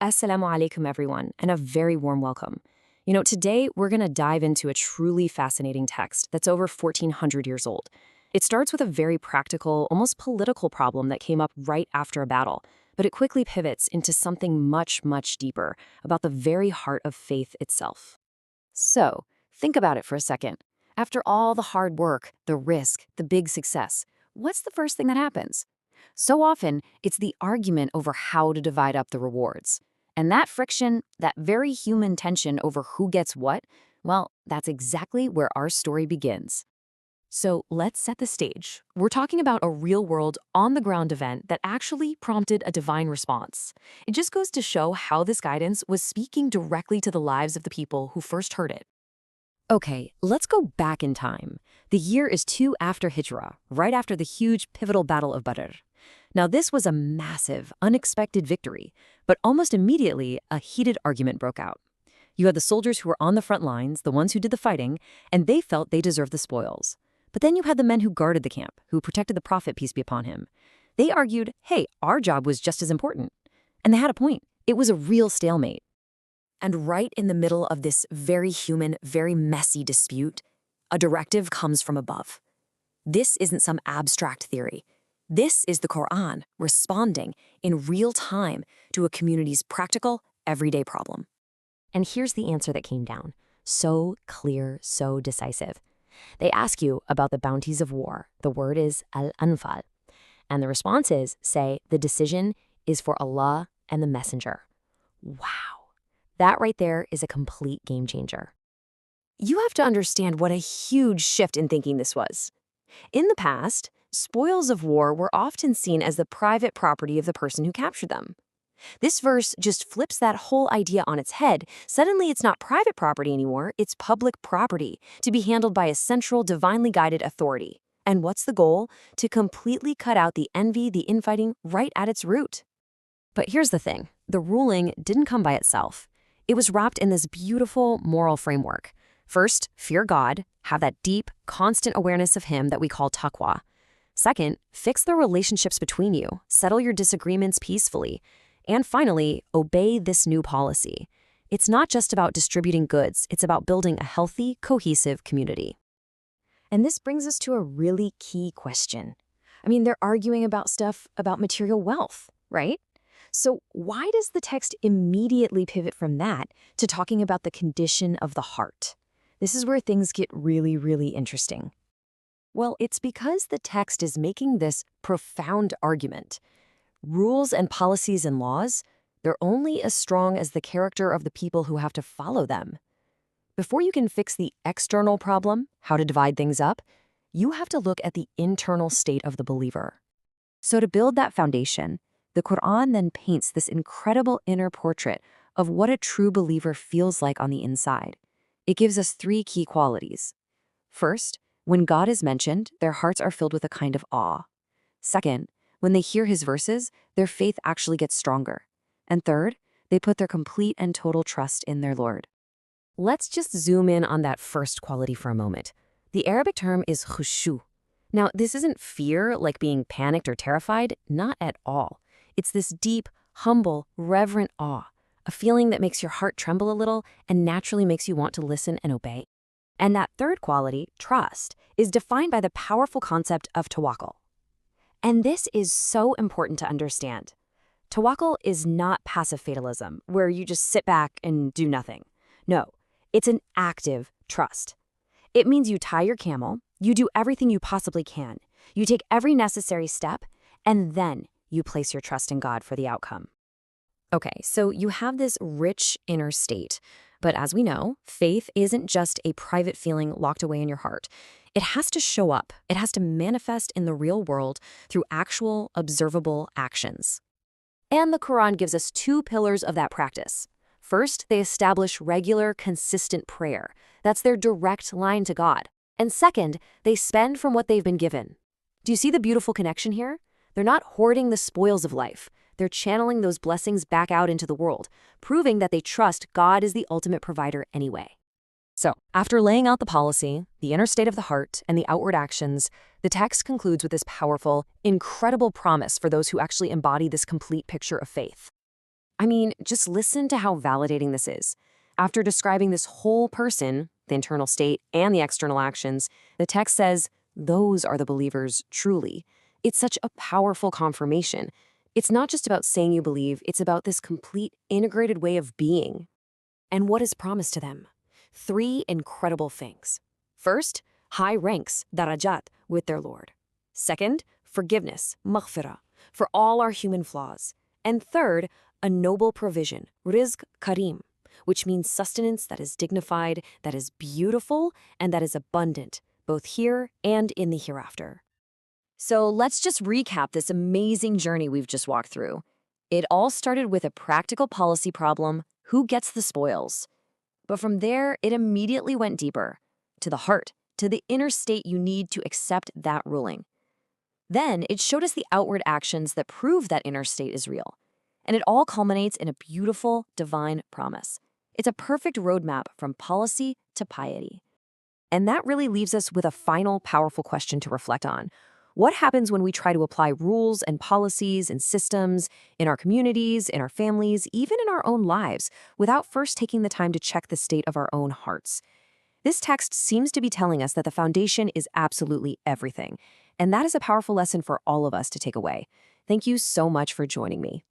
Assalamu alaikum, everyone, and a very warm welcome. Today we're going to dive into a truly fascinating text that's over 1,400 years old. It starts with a very practical, almost political problem that came up right after a battle, but it quickly pivots into something much, much deeper about the very heart of faith itself. So, think about it for a second. After all the hard work, the risk, the big success, what's the first thing that happens? So often, it's the argument over how to divide up the rewards. And that friction, that very human tension over who gets what, well, that's exactly where our story begins. So let's set the stage. We're talking about a real-world, on-the-ground event that actually prompted a divine response. It just goes to show how this guidance was speaking directly to the lives of the people who first heard it. Okay, let's go back in time. The year is 2 after Hijrah, right after the huge pivotal Battle of Badr. Now, this was a massive, unexpected victory, but almost immediately, a heated argument broke out. You had the soldiers who were on the front lines, the ones who did the fighting, and they felt they deserved the spoils. But then you had the men who guarded the camp, who protected the Prophet, peace be upon him. They argued, hey, our job was just as important. And they had a point. It was a real stalemate. And right in the middle of this very human, very messy dispute, a directive comes from above. This isn't some abstract theory. This is the Qur'an responding in real time to a community's practical, everyday problem. And here's the answer that came down. So clear, so decisive. They ask you about the bounties of war. The word is Al-Anfāl. And the responses say the decision is for Allah and the Messenger. Wow. That right there is a complete game changer. You have to understand what a huge shift in thinking this was. In the past, spoils of war were often seen as the private property of the person who captured them. This verse just flips that whole idea on its head. Suddenly, it's not private property anymore, it's public property, to be handled by a central, divinely guided authority. And what's the goal? To completely cut out the envy, the infighting, right at its root. But here's the thing. The ruling didn't come by itself. It was wrapped in this beautiful moral framework. First, fear God, have that deep, constant awareness of Him that we call taqwa. Second, fix the relationships between you, settle your disagreements peacefully. And finally, obey this new policy. It's not just about distributing goods, it's about building a healthy, cohesive community. And this brings us to a really key question. They're arguing about stuff about material wealth, right? So why does the text immediately pivot from that to talking about the condition of the heart? This is where things get really, really interesting. Well, it's because the text is making this profound argument. Rules and policies and laws, they're only as strong as the character of the people who have to follow them. Before you can fix the external problem, how to divide things up, you have to look at the internal state of the believer. So to build that foundation, the Qur'an then paints this incredible inner portrait of what a true believer feels like on the inside. It gives us 3 key qualities. First, when God is mentioned, their hearts are filled with a kind of awe. Second, when they hear His verses, their faith actually gets stronger. And third, they put their complete and total trust in their Lord. Let's just zoom in on that first quality for a moment. The Arabic term is khushu. Now, this isn't fear, like being panicked or terrified, not at all. It's this deep, humble, reverent awe, a feeling that makes your heart tremble a little and naturally makes you want to listen and obey. And that third quality, trust, is defined by the powerful concept of tawakkul. And this is so important to understand. Tawakkul is not passive fatalism, where you just sit back and do nothing. No, it's an active trust. It means you tie your camel, you do everything you possibly can, you take every necessary step, and then you place your trust in God for the outcome. Okay, so you have this rich inner state. But as we know, faith isn't just a private feeling locked away in your heart. It has to show up. It has to manifest in the real world through actual, observable actions. And the Quran gives us 2 pillars of that practice. First, they establish regular, consistent prayer. That's their direct line to God. And second, they spend from what they've been given. Do you see the beautiful connection here? They're not hoarding the spoils of life. They're channeling those blessings back out into the world, proving that they trust God is the ultimate provider anyway. So, after laying out the policy, the inner state of the heart, and the outward actions, the text concludes with this powerful, incredible promise for those who actually embody this complete picture of faith. I mean, just listen to how validating this is. After describing this whole person, the internal state and the external actions, the text says, those are the believers truly. It's such a powerful confirmation. It's not just about saying you believe, it's about this complete integrated way of being. And what is promised to them? 3 incredible things. First, high ranks, darajat, with their Lord. Second, forgiveness, maghfirah, for all our human flaws. And third, a noble provision, rizq karim, which means sustenance that is dignified, that is beautiful, and that is abundant, both here and in the hereafter. So let's just recap this amazing journey we've just walked through. It all started with a practical policy problem: who gets the spoils? But from there, it immediately went deeper, to the heart, to the inner state you need to accept that ruling. Then it showed us the outward actions that prove that inner state is real. And it all culminates in a beautiful, divine promise. It's a perfect roadmap from policy to piety. And that really leaves us with a final, powerful question to reflect on. What happens when we try to apply rules and policies and systems in our communities, in our families, even in our own lives, without first taking the time to check the state of our own hearts? This text seems to be telling us that the foundation is absolutely everything. And that is a powerful lesson for all of us to take away. Thank you so much for joining me.